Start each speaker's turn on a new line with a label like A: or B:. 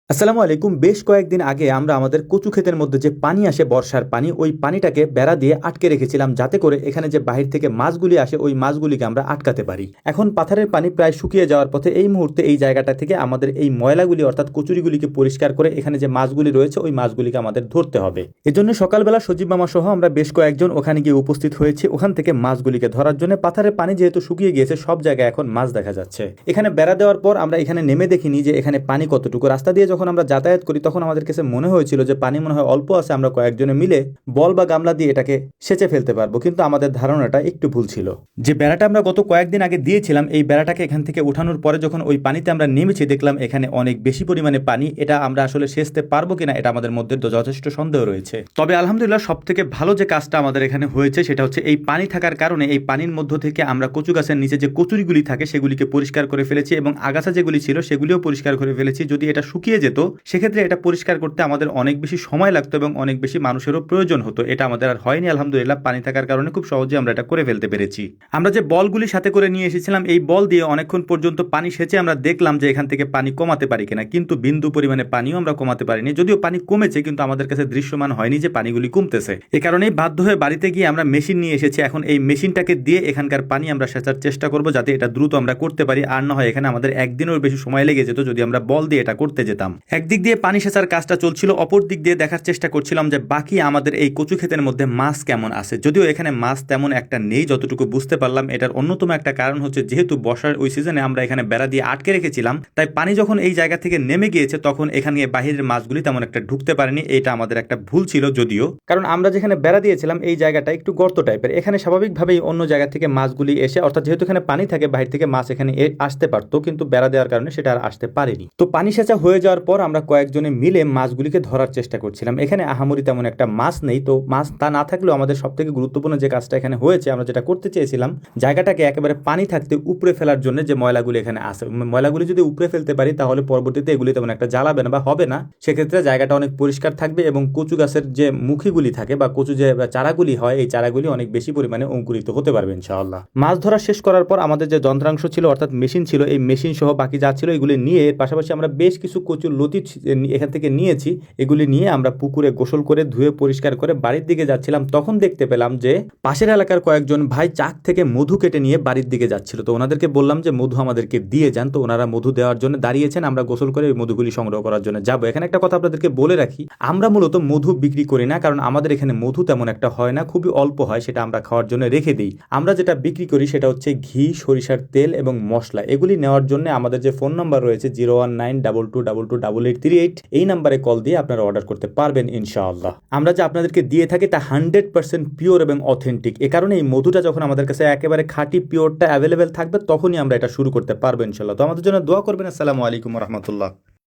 A: আসসালামু আলাইকুম। বেশ কয়েকদিন আগে আমরা আমাদের কচু ক্ষেতের মধ্যে যে পানি আসে, বর্ষার পানি, ওই পানিটাকে বেড়া দিয়ে আটকে রেখেছিলাম, যাতে করে এখানে যে বাহির থেকে মাছগুলি আসে ওই মাছগুলিকে আমরা আটকাতে পারি। এখন পাথারের পানি প্রায় শুকিয়ে যাওয়ার পথে এই মুহূর্তে এই জায়গাটা থেকে আমাদের এই ময়লাগুলি অর্থাৎ কচুরিগুলিকে পরিষ্কার করে এখানে যে মাছগুলি রয়েছে ওই মাছগুলিকে আমাদের ধরতে হবে। এজন্য সকালবেলা সজীব মামা সহ আমরা বেশ কয়েকজন ওখানে গিয়ে উপস্থিত হয়েছি। ওখান থেকে মাছগুলিকে ধরার জন্য পাথারের পানি যেহেতু শুকিয়ে গিয়েছে, সব জায়গায় এখন মাছ দেখা যাচ্ছে। এখানে বেড়া দেওয়ার পর আমরা এখানে নেমে দেখিনি যে এখানে পানি কতটুকু। রাস্তা দিয়ে যখন আমরা যাতায়াত করি তখন আমাদের কাছে মনে হয়েছিল যে পানি মনে হয় অল্প আছে, আমরা কয়েকজনে মিলে বল বা গামলা দিয়ে এটাকে সেচে ফেলতে পারবো, কিন্তু আমাদের ধারণাটা একটু ভুল ছিল। যে বেড়াটা আমরা গত কয়েকদিন আগে দিয়েছিলাম, এই বেড়াটাকে এখান থেকে উঠানোর পরে যখন ওই পানিতে আমরা নেমেছি, দেখলাম এখানে অনেক বেশি পরিমাণে পানি। এটা আমরা আসলে সেচতে পারবো কিনা এটা আমাদের মধ্যে যথেষ্ট সন্দেহ রয়েছে। তবে আলহামদুলিল্লাহ সব থেকে ভালো যে কাজটা আমাদের এখানে হয়েছে সেটা হচ্ছে এই পানি থাকার কারণে এই পানির মধ্য থেকে আমরা কচু গাছের নিচে যে কচুরিগুলি থাকে সেগুলিকে পরিষ্কার করে ফেলেছি এবং আগাছা যেগুলি ছিল সেগুলিও পরিষ্কার করে ফেলেছি। যদি এটা শুকিয়ে যেত সেক্ষেত্রে এটা পরিষ্কার করতে আমাদের অনেক বেশি সময় লাগতো এবং অনেক বেশি মানুষেরও প্রয়োজন হতো। এটা আমাদের আর হয়নি আলহামদুলিল্লাহ। পানি থাকার কারণে খুব সহজে আমরা এটা করে ফেলতে পেরেছি। আমরা যে বলগুলি সাথে করে নিয়ে এসেছিলাম, এই বল দিয়ে অনেকক্ষণ পর্যন্ত পানি সেচে আমরা দেখলাম যে এখান থেকে পানি কমাতে পারি কিনা, কিন্তু বিন্দু পরিমাণে পানিও আমরা কমাতে পারিনি। যদিও পানি কমেছে কিন্তু আমাদের কাছে দৃশ্যমান হয়নি যে পানিগুলি কমতেছে। এ কারণেই বাধ্য হয়ে বাড়িতে গিয়ে আমরা মেশিন নিয়ে এসেছি। এখন এই মেশিনটাকে দিয়ে এখানকার পানি আমরা সেচার চেষ্টা করবো যাতে এটা দ্রুত আমরা করতে পারি। আর না হয় এখানে আমাদের একদিনের বেশি সময় লেগে যেত যদি আমরা বল দিয়ে এটা করতে যেতাম। একদিক দিয়ে পানি সেচার কাজটা চলছিল, অপর দিক দিয়ে দেখার চেষ্টা করছিলাম যে বাকি আমাদের এই কচু ক্ষেতের মধ্যে মাছ কেমন আছে। যদিও এখানে মাছ তেমন একটা নেই যতটুকু বুঝতে পারলাম। এটার অন্যতম একটা কারণ হচ্ছে যেহেতু বর্ষার ওই সিজনে আমরা এখানে বেড়া দিয়ে আটকে রেখেছিলাম, তাই পানি যখন এই জায়গা থেকে নেমে গিয়েছে তখন এখানে বাহিরের মাছগুলি তেমন একটা ঢুকতে পারেনি। এটা আমাদের একটা ভুল ছিল, যদিও কারণ আমরা যেখানে বেড়া দিয়েছিলাম এই জায়গাটা একটু গর্ত টাইপের। এখানে স্বাভাবিকভাবেই অন্য জায়গা থেকে মাছগুলি এসে, অর্থাৎ যেহেতু এখানে পানি থাকে বাহির থেকে মাছ এখানে আসতে পারতো, কিন্তু বেড়া দেওয়ার কারণে সেটা আর আসতে পারেনি। তো পানি সেচা হয়ে যাওয়ার পর আমরা কয়েকজনে মিলে মাছগুলিকে ধরার চেষ্টা করছিলাম। এখানে আহামরি তেমন একটা মাছ নেই, তো মাছ তা না থাকলেও আমাদের সব থেকে গুরুত্বপূর্ণ যে কাজটা এখানে হয়েছে, আমরা যেটা করতে চেয়েছিলাম, জায়গাটাকে একেবারে পানি থাকতে উপরে ফেলার জন্য যে ময়লাগুলি এখানে আসে, ময়লাগুলি যদি উপরে ফেলতে পারি তাহলে পরবর্তীতে এগুলি তেমন একটা জ্বালাবে না বা হবে না। সেক্ষেত্রে জায়গাটা অনেক পরিষ্কার থাকবে এবং কচু গাছের যে মুখিগুলি থাকে বা কচু যে চারাগুলি হয়, এই চারাগুলি অনেক বেশি পরিমাণে অঙ্কুরিত হতে পারবে ইনশাআল্লাহ। মাছ ধরা শেষ করার পর আমাদের যে যন্ত্রাংশ ছিল অর্থাৎ মেশিন ছিল, এই মেশিন সহ বাকি যা ছিল এগুলি নিয়ে, এর পাশাপাশি আমরা বেশ কিছু কচুর লতি এখান থেকে নিয়েছি। এগুলি নিয়ে আমরা পুকুরে গোসল করে ধুয়ে পরিষ্কার করে বাড়ির দিকে যাচ্ছিলাম। তখন দেখতে পেলাম যে পাশের এলাকার কয়েকজন ভাই চাক থেকে মধু কেটে নিয়ে বাড়ির দিকে যাচ্ছিল। তো ওনাদেরকে বললাম যে মধু আমাদেরকে দিয়ে যান। তো ওনারা মধু দেওয়ার জন্য দাঁড়িয়েছেন, আমরা গোসল করে ওই মধুগুলি সংগ্রহ করার জন্য যাবো। এখানে একটা কথা আপনাদেরকে বলে রাখি, আমরা মূলত মধু বিক্রি করি না, কারণ আমাদের এখানে মধু তেমন একটা হয় না, খুবই অল্প হয়, সেটা আমরা খাওয়ার জন্য রেখে দিই। আমরা যেটা বিক্রি করি সেটা হচ্ছে ঘি, সরিষার তেল এবং মশলা। এগুলি নেওয়ার জন্য আমাদের যে ফোন নাম্বার রয়েছে 01922222838, এই নাম্বারে কল দিয়ে আপনারা অর্ডার করতে পারবেন ইনশাআল্লাহ। আমরা যে আপনাদেরকে দিয়ে থাকি তা 100% পিওর এবং অথেন্টিক। এ কারণে এই মধুটা যখন আমাদের কাছে একেবারে খাঁটি পিওরটা অ্যাভেলেবেল থাকবে তখনই আমরা এটা শুরু করতে পারবো ইনশাআল্লাহ। তো আমাদের জন্য দোয়া করবেন। আসসালামু আলাইকুম রহমতুল্লাহ।